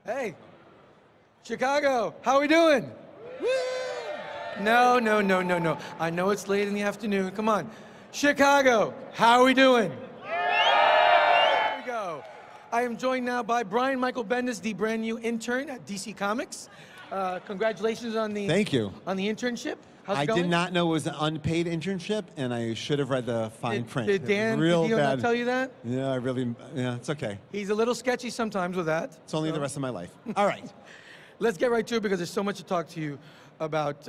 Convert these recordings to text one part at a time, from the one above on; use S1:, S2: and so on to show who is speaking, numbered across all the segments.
S1: Hey, Chicago, how we doing? Woo! No. I know it's late in the afternoon. Come on. Chicago, how are we doing? There we go. I am joined now by Brian Michael Bendis, the brand new intern at DC Comics. Congratulations on the
S2: Thank you.
S1: On the internship. How's it
S2: I
S1: going?
S2: did not know it was an unpaid internship, and I should have read the fine print.
S1: Did Dan not tell you that?
S2: Yeah, it's okay.
S1: He's a little sketchy sometimes with that.
S2: It's only the rest of my life. All right.
S1: Let's get right to it because there's so much to talk to you about.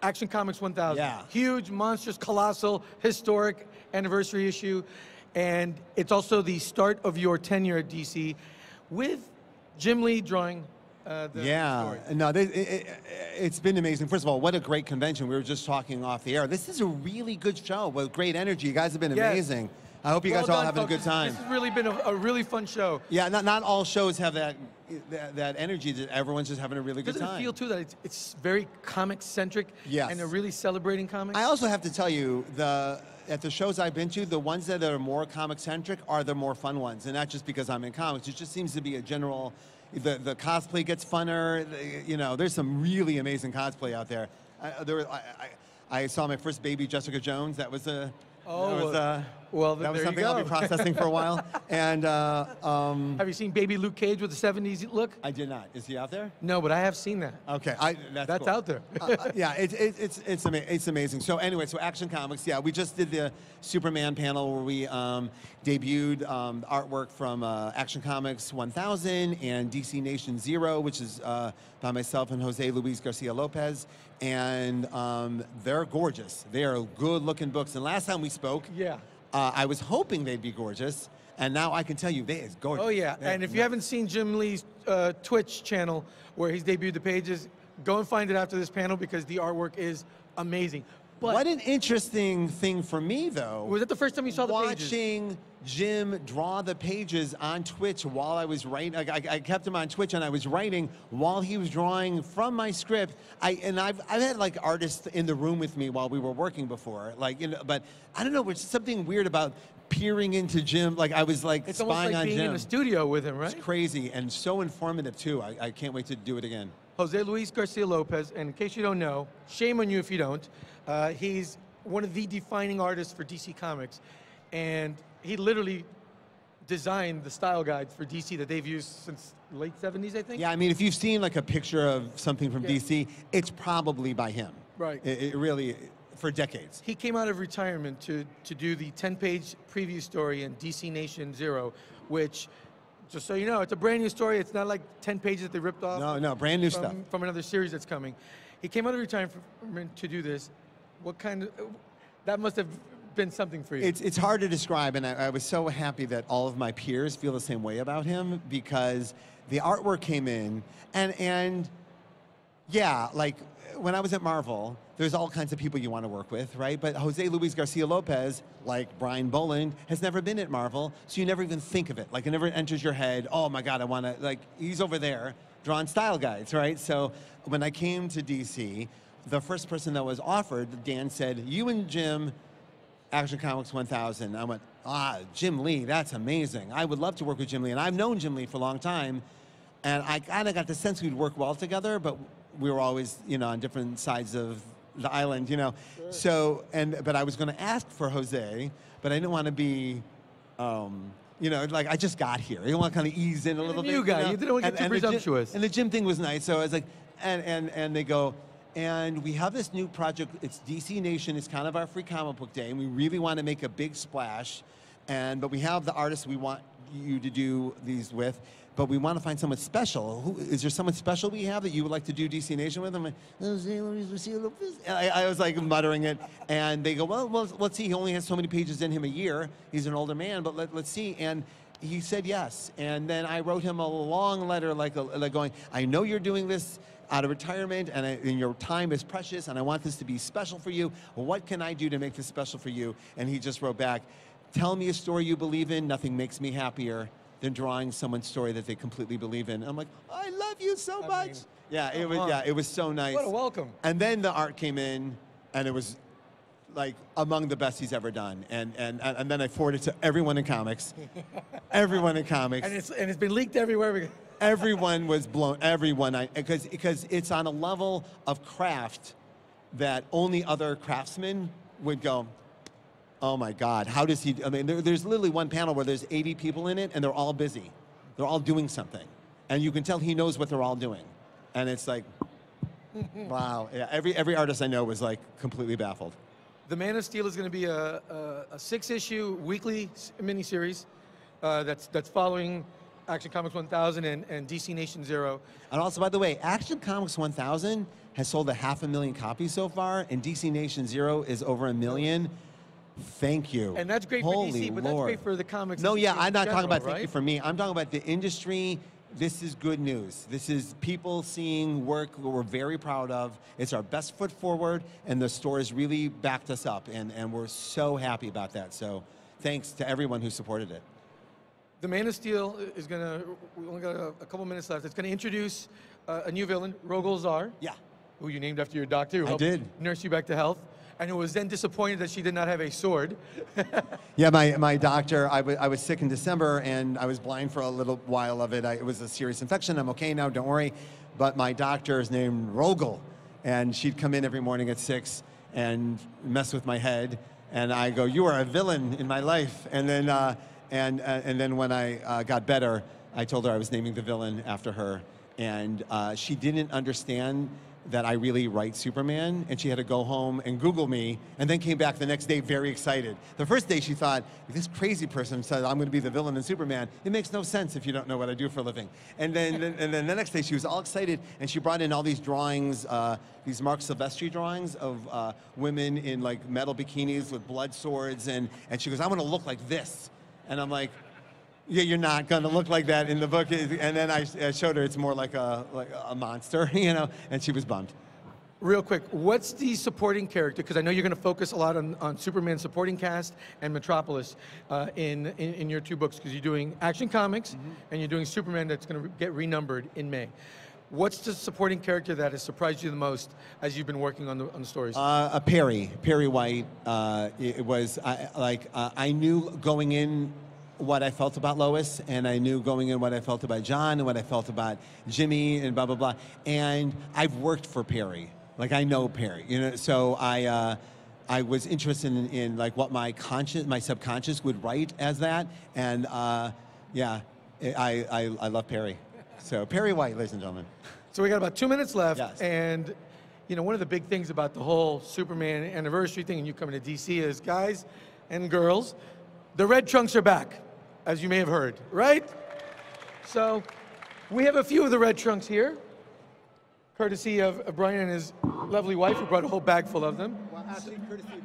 S1: Action Comics 1000.
S2: Yeah.
S1: Huge, monstrous, colossal, historic anniversary issue. And it's also the start of your tenure at DC with Jim Lee drawing the story.
S2: No, it's been amazing. First of all, what a great convention. We were just talking off the air. This is a really good show with great energy. You guys have been amazing. I hope you guys are all having a good time.
S1: This has really been a really fun show.
S2: Yeah, not all shows have that energy that everyone's just having a really good time.
S1: Doesn't it feel too that it's very comic-centric?
S2: Yes.
S1: And they're really celebrating comics?
S2: I also have to tell you, at the shows I've been to, the ones that are more comic-centric are the more fun ones, and not just because I'm in comics. It just seems to be a general, the cosplay gets funner. There's some really amazing cosplay out there. I saw my first baby Jessica Jones. That was something I'll be processing for a while. And
S1: have you seen baby Luke Cage with the 70s look?
S2: I did not. Is he out there?
S1: No, but I have seen that.
S2: Okay, that's cool.
S1: out there.
S2: Yeah, it's amazing. So anyway, Action Comics. Yeah, we just did the Superman panel where we debuted artwork from Action Comics 1000 and DC Nation Zero, which is by myself and Jose Luis Garcia Lopez. And they're gorgeous. They are good-looking books. And last time we spoke, I was hoping they'd be gorgeous, and now I can tell you they is gorgeous.
S1: Oh yeah, and if you haven't seen Jim Lee's Twitch channel where he's debuted the pages, go and find it after this panel because the artwork is amazing. But
S2: what an interesting thing for me, though.
S1: Was that the first time you saw the pages?
S2: Watching Jim draw the pages on Twitch while I was writing. I kept him on Twitch, and I was writing while he was drawing from my script. I've had like artists in the room with me while we were working before, but I don't know. There's something weird about peering into Jim. Like I was like
S1: it's
S2: spying
S1: almost like
S2: on
S1: being
S2: Jim.
S1: in the studio with him, right?
S2: It's crazy and so informative too. I can't wait to do it again.
S1: Jose Luis Garcia Lopez, and in case you don't know, shame on you if you don't, he's one of the defining artists for DC Comics, and he literally designed the style guides for DC that they've used since late 70s, I think.
S2: Yeah, I mean, if you've seen like a picture of something from DC, it's probably by him.
S1: Right.
S2: It really, for decades.
S1: He came out of retirement to do the 10-page preview story in DC Nation Zero, which, just so you know, it's a brand new story. It's not like 10 pages that they ripped off.
S2: No, brand new stuff.
S1: From another series that's coming. He came out of retirement to do this. What kind of, that must have been something for you.
S2: It's hard to describe, and I was so happy that all of my peers feel the same way about him because the artwork came in, and yeah, like when I was at Marvel, there's all kinds of people you want to work with, right? But Jose Luis Garcia Lopez, like Brian Boland, has never been at Marvel, so you never even think of it. Like it never enters your head, oh my God, I want to, like, he's over there drawing style guides, right? So when I came to DC, the first person that was offered, Dan said, you and Jim, Action Comics 1000. I went, Jim Lee, that's amazing. I would love to work with Jim Lee, and I've known Jim Lee for a long time, and I kind of got the sense we'd work well together, but we were always, on different sides of the island, Sure. So, but I was going to ask for Jose, but I didn't want to be, like I just got here. I didn't want to kind of ease in a little bit.
S1: You guy, you didn't want to get too presumptuous.
S2: And the Jim thing was nice, so I was like, and they go, and we have this new project. It's DC Nation. It's kind of our free comic book day, and we really want to make a big splash. But we have the artists we want you to do these with, but we want to find someone special. Is there someone special we have that you would like to do DC Nation with? I'm like, I was like muttering it, and they go, well, let's see. He only has so many pages in him a year. He's an older man, but let's see. And he said yes. And then I wrote him a long letter, like going, I know you're doing this out of retirement, and your time is precious, and I want this to be special for you. What can I do to make this special for you? And he just wrote back, tell me a story you believe in. Nothing makes me happier than drawing someone's story that they completely believe in. I'm like, I love you so much. It was so nice.
S1: What a welcome.
S2: And then the art came in, and it was like among the best he's ever done. And then I forwarded it to everyone in comics. Everyone in comics.
S1: And it's been leaked everywhere.
S2: Everyone was blown. Everyone, because it's on a level of craft that only other craftsmen would go, oh my God, how does he? I mean, there's literally one panel where there's 80 people in it, and they're all busy. They're all doing something, and you can tell he knows what they're all doing, and it's like, wow. Yeah, every artist I know was like completely baffled.
S1: The Man of Steel is going to be a 6-issue weekly miniseries that's following Action Comics 1000 and DC Nation Zero.
S2: And also, by the way, Action Comics 1000 has sold 500,000 copies so far, and DC Nation Zero is over 1 million. Thank you.
S1: And that's great
S2: Holy
S1: for DC, but
S2: Lord.
S1: that's great for the comics.
S2: No, yeah, I'm not talking about
S1: right?
S2: thank you for me. I'm talking about the industry. This is good news. This is people seeing work that we're very proud of. It's our best foot forward, and the store has really backed us up, and we're so happy about that. So thanks to everyone who supported it.
S1: The Man of Steel is going to, we only got a couple minutes left. It's going to introduce a new villain, Rogol Zar.
S2: Yeah.
S1: Who you named after your doctor, who helped
S2: did.
S1: nurse you back to health, and who was then disappointed that she did not have a sword.
S2: Yeah, my doctor, I was sick in December, and I was blind for a little while of it. It was a serious infection. I'm okay now, don't worry. But my doctor is named Rogol, and she'd come in every morning at 6 and mess with my head, and I go, you are a villain in my life. And then, and then when I got better, I told her I was naming the villain after her, and she didn't understand that I really write Superman, and she had to go home and Google me, and then came back the next day very excited. The first day she thought, this crazy person said I'm going to be the villain in Superman. It makes no sense if you don't know what I do for a living. And then the next day she was all excited, and she brought in all these drawings, these Mark Silvestri drawings of women in like metal bikinis with blood swords, and she goes, I want to look like this. And I'm like, yeah, you're not going to look like that in the book. And then I showed her it's more like a monster, you know, and she was bummed.
S1: Real quick, what's the supporting character? Because I know you're going to focus a lot on Superman supporting cast and Metropolis in your 2 books, because you're doing Action Comics and you're doing Superman that's going to get renumbered in May. What's the supporting character that has surprised you the most as you've been working on the stories?
S2: Perry White. It was I knew going in what I felt about Lois, and I knew going in what I felt about John and what I felt about Jimmy and blah, blah, blah. And I've worked for Perry. Like, I know Perry, you know, so I was interested in like what my subconscious would write as that. And yeah, I love Perry. So Perry White, ladies and gentlemen.
S1: So we got about 2 minutes left.
S2: Yes.
S1: And you know, one of the big things about the whole Superman anniversary thing and you coming to DC is, guys and girls, the red trunks are back, as you may have heard, right? So we have a few of the red trunks here, courtesy of Brian and his lovely wife, who brought a whole bag full of them.
S2: Well, actually, courtesy of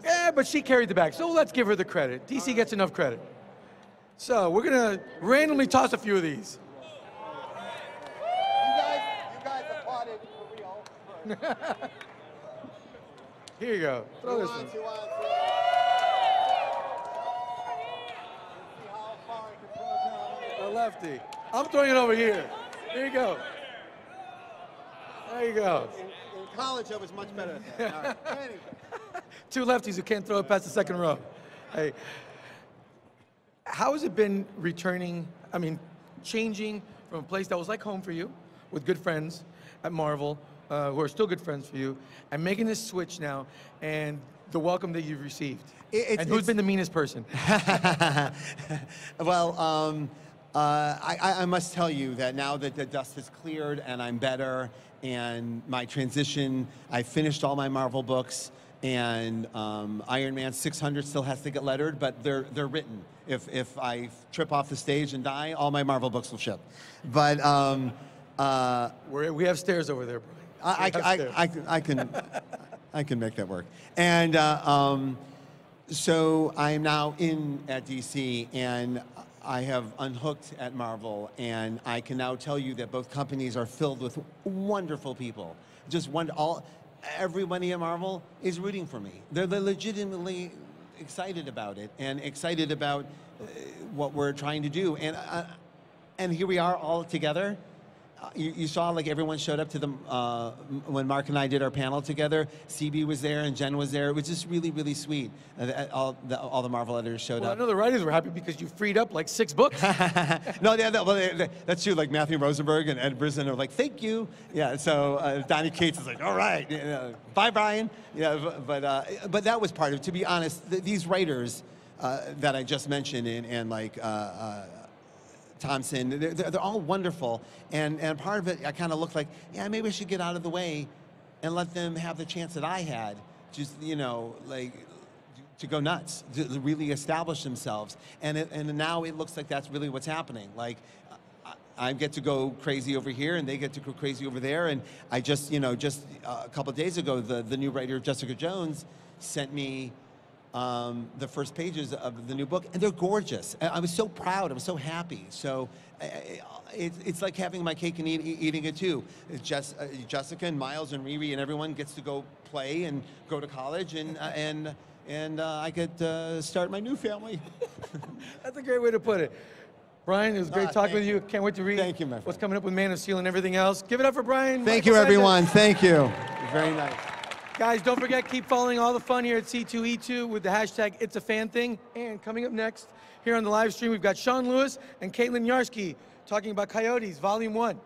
S2: DC.
S1: Yeah, but she carried the bag, so let's give her the credit. DC gets enough credit. So we're gonna randomly toss a few of these.
S2: You guys applauded for real.
S1: Here you go. Throw this one. A lefty. I'm throwing it over here. Here you go. There you go.
S2: In college, I was much better at that. All right. Anyway.
S1: 2 lefties who can't throw it past the second row. Hey, how has it been changing from a place that was like home for you, with good friends at Marvel, who are still good friends for you, and making this switch now, and the welcome that you've received? And who's been the meanest person?
S2: Well, I must tell you that now that the dust has cleared and I'm better, and my transition, I finished all my Marvel books, and Iron Man 600 still has to get lettered, but they're written. If I trip off the stage and die, all my Marvel books will ship. But
S1: we have stairs over there, Brian.
S2: I can make that work. And so I'm now in at DC, and I have unhooked at Marvel, and I can now tell you that both companies are filled with wonderful people. Everybody at Marvel is rooting for me. They're legitimately excited about it, and excited about what we're trying to do. And here we are all together. you saw like everyone showed up to the when Mark and I did our panel together. CB was there and Jen was there. It was just really, really sweet. All the Marvel editors showed
S1: Well,
S2: up.
S1: I know the writers were happy because you freed up like 6 books.
S2: No, that's true. Like Matthew Rosenberg and Ed Brisson are like, thank you. Yeah. So Donnie Cates is like, all right, bye, Brian. Yeah. But that was part of it. To be honest, these writers that I just mentioned and like. Thompson, they're all wonderful, and part of it, I kind of looked like, yeah, maybe I should get out of the way and let them have the chance that I had, just, you know, like, to go nuts, to really establish themselves, and now it looks like that's really what's happening. Like, I get to go crazy over here, and they get to go crazy over there, and I just, you know, just a couple of days ago, the new writer, Jessica Jones, sent me the first pages of the new book, and they're gorgeous. I was so proud. I was so happy. So it's like having my cake and eating it too. Jessica and Miles and Riri and everyone gets to go play and go to college, and I get to start my new family.
S1: That's a great way to put it. Brian, it was great talking with you. Can't wait to read
S2: Thank you, my friend.
S1: what's coming up with Man of Steel and everything else. Give it up for Brian.
S2: Thank
S1: Michael
S2: you,
S1: Bendis.
S2: everyone. Thank you. Very nice.
S1: Guys, don't forget, keep following all the fun here at C2E2 with the hashtag It's a Fan Thing. And coming up next, here on the live stream, we've got Sean Lewis and Caitlin Yarsky talking about Coyotes, Volume 1.